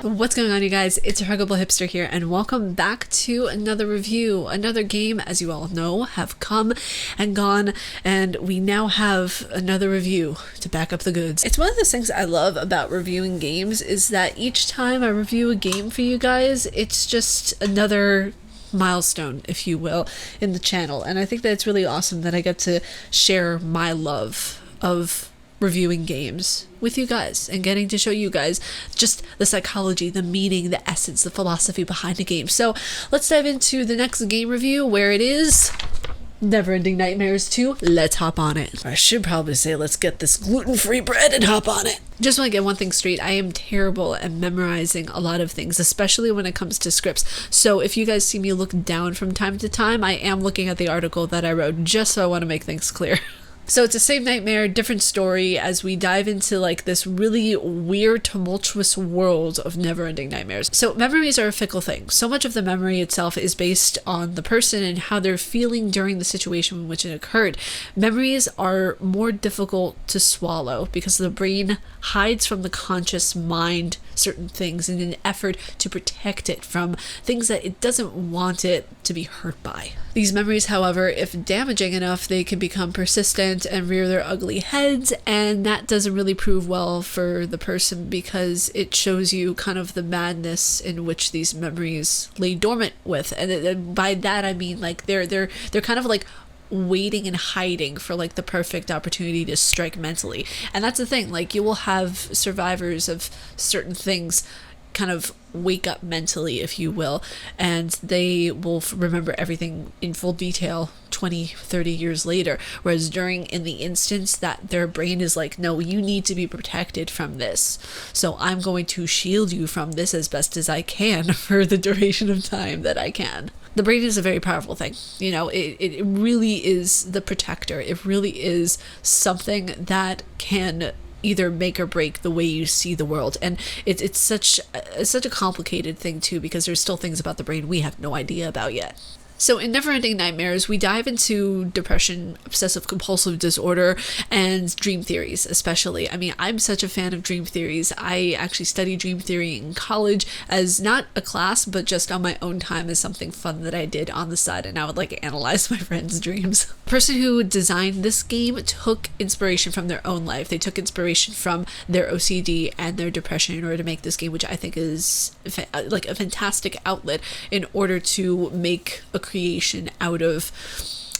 What's going on, you guys? It's your Huggable Hipster here, and welcome back to another review. Another game, as you all know, have come and gone, and we now have another review to back up the goods. It's one of the things I love about reviewing games is that each time I review a game for you guys, it's just another milestone, if you will, in the channel. And I think that it's really awesome that I get to share my love of reviewing games with you guys and getting to show you guys just the psychology, the meaning, the essence, the philosophy behind a game. So let's dive into the next game review, where it is Neverending Nightmares 2. Let's hop on it. Or I should probably say let's get this gluten-free bread and hop on it. Just want to get one thing straight. I am terrible at memorizing a lot of things, especially when it comes to scripts. So if you guys see me look down from time to time, I am looking at the article that I wrote, just so I want to make things clear. So it's the same nightmare, different story, as we dive into like this really weird, tumultuous world of Neverending Nightmares. So memories are a fickle thing. So much of the memory itself is based on the person and how they're feeling during the situation in which it occurred. Memories are more difficult to swallow because the brain hides from the conscious mind certain things in an effort to protect it from things that it doesn't want it to be hurt by. These memories, however, if damaging enough, they can become persistent and rear their ugly heads, and that doesn't really prove well for the person because it shows you kind of the madness in which these memories lay dormant with. And by that I mean like they're kind of like waiting and hiding for like the perfect opportunity to strike mentally. And that's the thing, like you will have survivors of certain things kind of wake up mentally, if you will, and they will remember everything in full detail 20-30 years later, whereas in the instance that their brain is like, no, you need to be protected from this, so I'm going to shield you from this as best as I can for the duration of time that I can. The brain is a very powerful thing, you know. It really is the protector. It really is something that can either make or break the way you see the world. And it's such a complicated thing too, because there's still things about the brain we have no idea about yet. So in Neverending Nightmares, we dive into depression, obsessive compulsive disorder, and dream theories especially. I mean, I'm such a fan of dream theories. I actually studied dream theory in college as not a class, but just on my own time as something fun that I did on the side, and I would like analyze my friends' dreams. The person who designed this game took inspiration from their own life. They took inspiration from their OCD and their depression in order to make this game, which I think is like a fantastic outlet in order to make a creation out of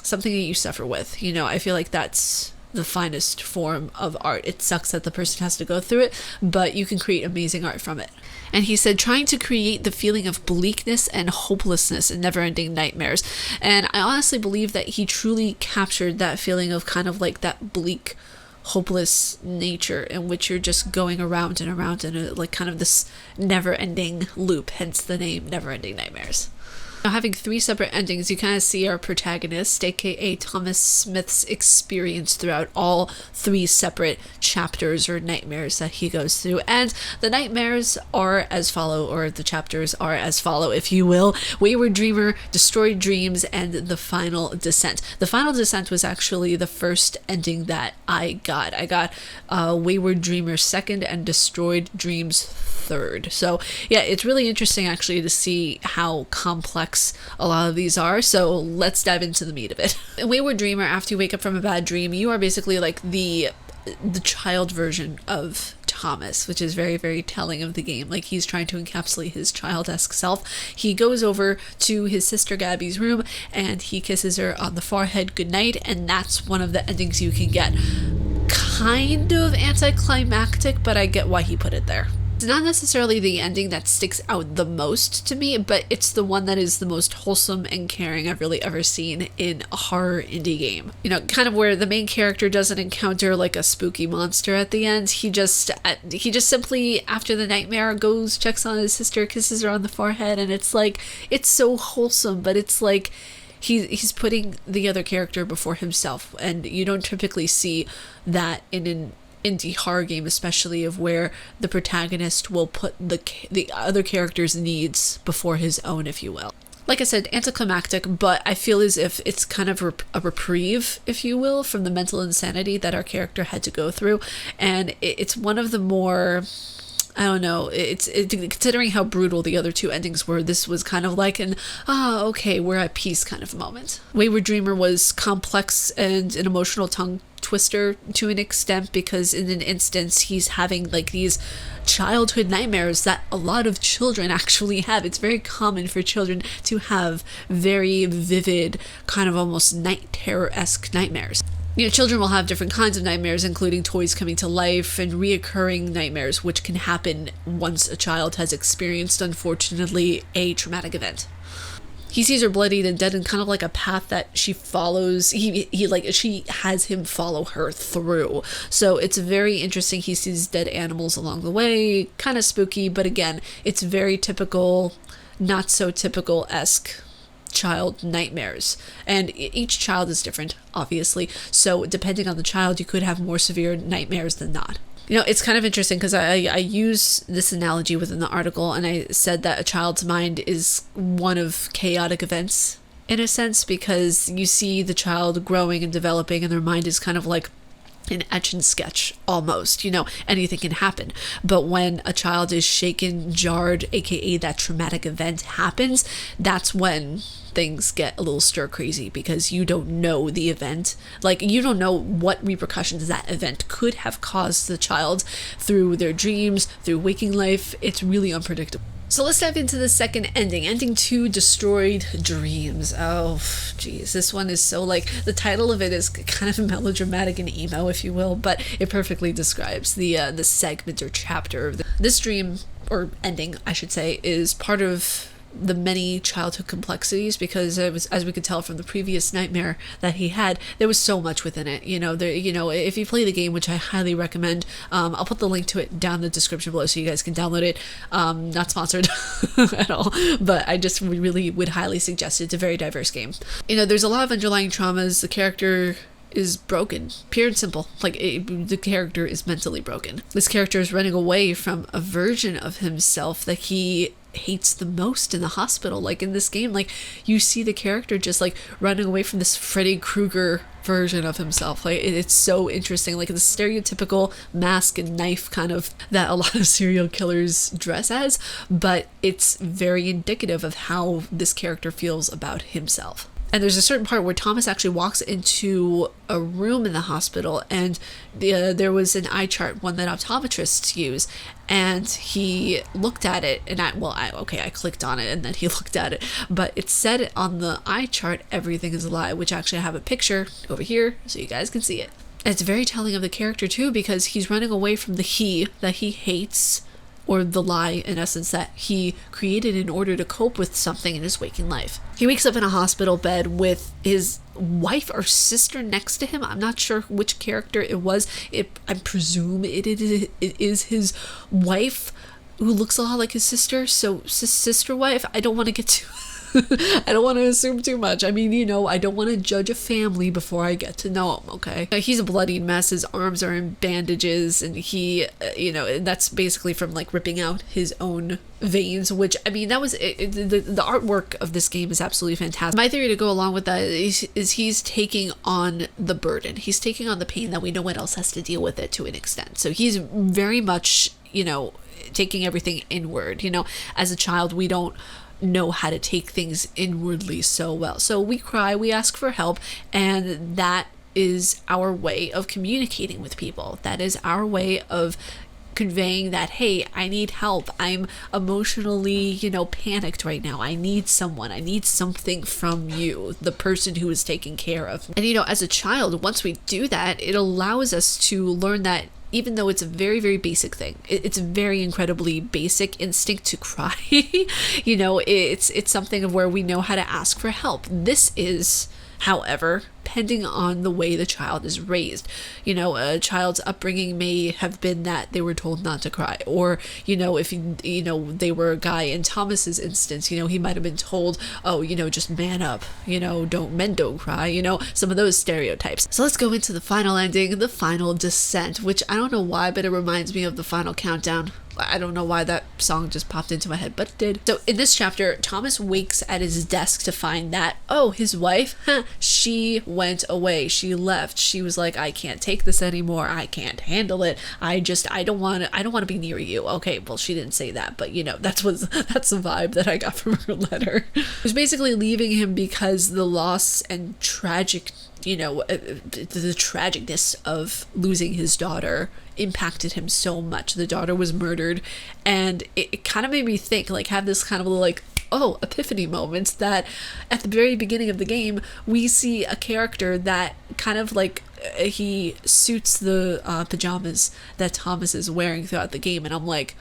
something that you suffer with. You know, I feel like that's the finest form of art. It sucks that the person has to go through it, but you can create amazing art from it. And he said, trying to create the feeling of bleakness and hopelessness in Neverending Nightmares. And I honestly believe that he truly captured that feeling of kind of like that bleak, hopeless nature in which you're just going around and around in a, like kind of this never-ending loop, hence the name Neverending Nightmares. Now, having three separate endings, you kind of see our protagonist, aka Thomas Smith's experience throughout all three separate chapters or nightmares that he goes through. And the nightmares are as follow, or the chapters are as follow, if you will: Wayward Dreamer, Destroyed Dreams, and The Final Descent. The Final Descent was actually the first ending that I got. I got Wayward Dreamer second and Destroyed Dreams third. So yeah, it's really interesting actually to see how complex a lot of these are. So let's dive into the meat of it. In Wayward Dreamer, after you wake up from a bad dream, you are basically like the child version of Thomas, which is very, very telling of the game. Like, he's trying to encapsulate his child-esque self. He goes over to his sister Gabby's room and he kisses her on the forehead goodnight, and that's one of the endings you can get. Kind of anticlimactic, but I get why he put it there. It's not necessarily the ending that sticks out the most to me, but it's the one that is the most wholesome and caring I've really ever seen in a horror indie game. You know, kind of where the main character doesn't encounter like a spooky monster at the end. He just simply, after the nightmare, goes, checks on his sister, kisses her on the forehead, and it's like, it's so wholesome, but it's like he's putting the other character before himself, and you don't typically see that in an indie horror game, especially, of where the protagonist will put the other character's needs before his own, if you will. Like I said, anticlimactic, but I feel as if it's kind of a reprieve, if you will, from the mental insanity that our character had to go through. And it's one of the more I don't know. Considering how brutal the other two endings were, this was kind of like an okay, we're at peace kind of moment. Wayward Dreamer was complex and an emotional tongue twister to an extent, because in an instance he's having like these childhood nightmares that a lot of children actually have. It's very common for children to have very vivid, kind of almost night terror-esque nightmares. You know, children will have different kinds of nightmares, including toys coming to life and reoccurring nightmares, which can happen once a child has experienced, unfortunately, a traumatic event. He sees her bloodied and dead in kind of like a path that she follows. She has him follow her through. So it's very interesting. He sees dead animals along the way, kind of spooky, but again, it's very typical, not so typical-esque child nightmares. And each child is different, obviously. So depending on the child, you could have more severe nightmares than not. You know, it's kind of interesting because I use this analogy within the article, and I said that a child's mind is one of chaotic events in a sense, because you see the child growing and developing and their mind is kind of like an etch and sketch almost. You know, anything can happen. But when a child is shaken, jarred, aka that traumatic event happens, that's when things get a little stir crazy, because you don't know the event. Like, you don't know what repercussions that event could have caused the child through their dreams, through waking life. It's really unpredictable. So let's dive into the second ending. Ending 2, Destroyed Dreams. Oh, geez. This one is so, like, the title of it is kind of melodramatic and emo, if you will, but it perfectly describes the segment or chapter of this dream, or ending, I should say, is part of the many childhood complexities, because it was, as we could tell from the previous nightmare that he had, there was so much within it. You know, if you play the game, which I highly recommend, I'll put the link to it down in the description below so you guys can download it. Not sponsored at all, but I just really would highly suggest it. It's a very diverse game. You know, there's a lot of underlying traumas. The character is broken, pure and simple. Like, the character is mentally broken. This character is running away from a version of himself that he hates the most in the hospital. Like, in this game, like, you see the character just like running away from this Freddy Krueger version of himself. Like, it's so interesting. Like, the stereotypical mask and knife kind of that a lot of serial killers dress as, but it's very indicative of how this character feels about himself. And there's a certain part where Thomas actually walks into a room in the hospital, and there was an eye chart, one that optometrists use, and he looked at it, and I clicked on it, and then he looked at it, but it said on the eye chart, everything is a lie, which actually I have a picture over here so you guys can see it. And it's very telling of the character too, because he's running away from the he that he hates, or the lie, in essence, that he created in order to cope with something in his waking life. He wakes up in a hospital bed with his wife or sister next to him. I'm not sure which character it was. I presume it is his wife, who looks a lot like his sister. So sister wife. I don't want to get too I don't want to assume too much. I mean, you know, I don't want to judge a family before I get to know him, okay? He's a bloodied mess. His arms are in bandages, and he, that's basically from, like, ripping out his own veins, which, I mean, that was the artwork of this game is absolutely fantastic. My theory to go along with that is he's taking on the burden. He's taking on the pain that we know one else has to deal with it to an extent. So he's very much, taking everything inward. As a child, we don't know how to take things inwardly so well. So we cry, we ask for help, and that is our way of communicating with people. That is our way of conveying that, hey, I need help. I'm emotionally, panicked right now. I need someone. I need something from you, the person who is taking care of me. And, as a child, once we do that, it allows us to learn that even though it's a very, very basic thing, it's a very incredibly basic instinct to cry. It's something of where we know how to ask for help. This is, however, depending on the way the child is raised. A child's upbringing may have been that they were told not to cry, or if they were a guy. In Thomas's instance, he might have been told, oh, just man up, men don't cry, some of those stereotypes. So let's go into the final ending, the final descent, which I don't know why, but it reminds me of the final countdown. I don't know why that song just popped into my head, but it did. So in this chapter, Thomas wakes at his desk to find that, oh, his wife, she went away. She left. She was like, I can't take this anymore. I can't handle it. I don't want to be near you. Okay, well, she didn't say that, but you know, that's the vibe that I got from her letter. It was basically leaving him because the loss and tragic, you know, the tragicness of losing his daughter impacted him so much. The daughter was murdered, and it kind of made me think, like, have this kind of like, oh, epiphany moments that at the very beginning of the game we see a character that kind of like he suits the pajamas that Thomas is wearing throughout the game, and I'm like,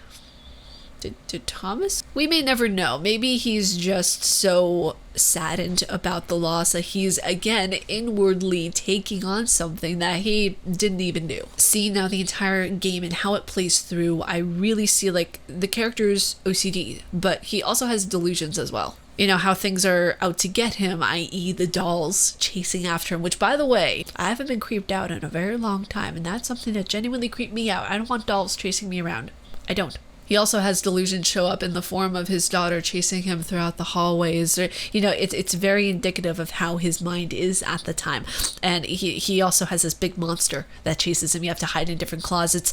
did Thomas? We may never know. Maybe he's just so saddened about the loss that he's again inwardly taking on something that he didn't even do. Seeing now the entire game and how it plays through, I really see like the character's OCD, but he also has delusions as well. You know, how things are out to get him, i.e. the dolls chasing after him, which, by the way, I haven't been creeped out in a very long time, and that's something that genuinely creeped me out. I don't want dolls chasing me around. I don't. He also has delusions show up in the form of his daughter chasing him throughout the hallways. You know, it's very indicative of how his mind is at the time. And he also has this big monster that chases him. You have to hide in different closets.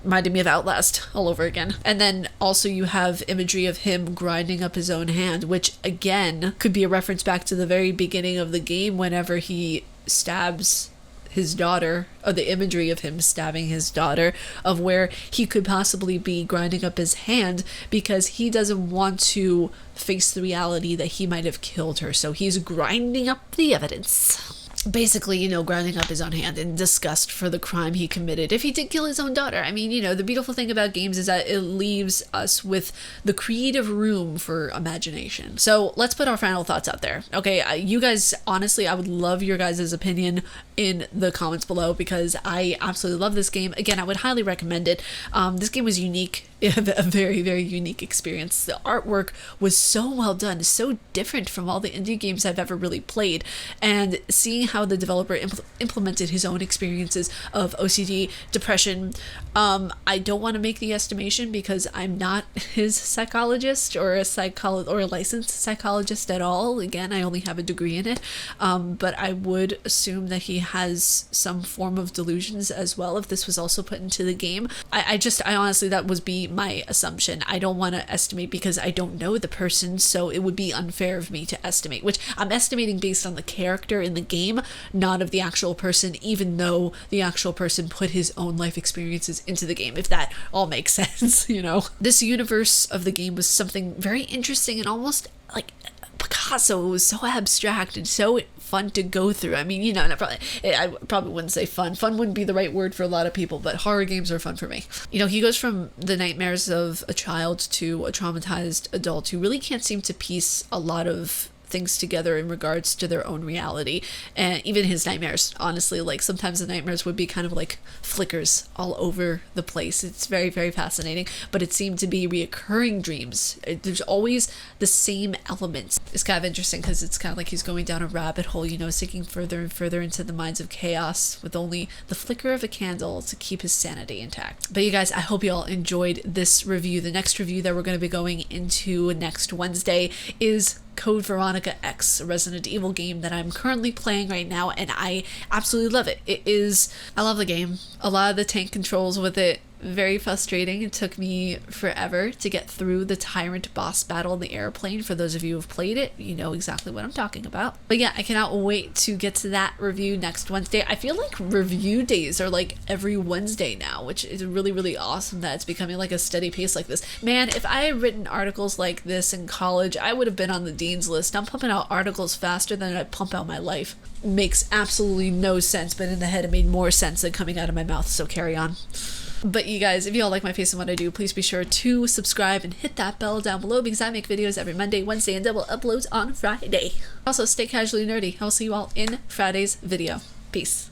Reminded me of Outlast all over again. And then also you have imagery of him grinding up his own hand, which again could be a reference back to the very beginning of the game whenever he stabs his daughter, or the imagery of him stabbing his daughter, of where he could possibly be grinding up his hand because he doesn't want to face the reality that he might have killed her. So he's grinding up the evidence. Basically, you know, grinding up his own hand in disgust for the crime he committed if he did kill his own daughter. I mean, you know, the beautiful thing about games is that it leaves us with the creative room for imagination. So let's put our final thoughts out there. Okay, you guys, honestly, I would love your guys' opinion in the comments below because I absolutely love this game. Again, I would highly recommend it. This game was unique. A very, very unique experience. The artwork was so well done, so different from all the indie games I've ever really played, and seeing how the developer implemented his own experiences of OCD, depression. I don't want to make the estimation because I'm not his psychologist or a licensed psychologist at all. Again, I only have a degree in it, but I would assume that he has some form of delusions as well if this was also put into the game. I honestly, that would be my assumption. I don't want to estimate because I don't know the person, so it would be unfair of me to estimate, which I'm estimating based on the character in the game, not of the actual person, even though the actual person put his own life experiences into the game, if that all makes sense, you know. This universe of the game was something very interesting and almost like Picasso. It was so abstract and so fun to go through. I mean, you know, I probably wouldn't say fun. Fun wouldn't be the right word for a lot of people, but horror games are fun for me. You know, he goes from the nightmares of a child to a traumatized adult who really can't seem to piece a lot of things together in regards to their own reality. And even his nightmares, honestly, like sometimes the nightmares would be kind of like flickers all over the place. It's very, very fascinating, but it seemed to be reoccurring dreams. There's always the same elements. It's kind of interesting because it's kind of like he's going down a rabbit hole, you know, sinking further and further into the minds of chaos with only the flicker of a candle to keep his sanity intact. But you guys, I hope you all enjoyed this review. The next review that we're going to be going into next Wednesday is Code Veronica X, a Resident Evil game that I'm currently playing right now, and I absolutely love it. I love the game. A lot of the tank controls with it, very frustrating. It took me forever to get through the tyrant boss battle in the airplane. For those of you who have played it, you know exactly what I'm talking about. But yeah, I cannot wait to get to that review next Wednesday. I feel like review days are like every Wednesday now, which is really, really awesome that it's becoming like a steady pace like this. Man, if I had written articles like this in college, I would have been on the dean's list. I'm pumping out articles faster than I pump out my life. Makes absolutely no sense, but in the head it made more sense than coming out of my mouth, so carry on. But you guys, if you all like my face and what I do, please be sure to subscribe and hit that bell down below because I make videos every Monday, Wednesday, and double uploads on Friday. Also, stay casually nerdy. I'll see you all in Friday's video. Peace.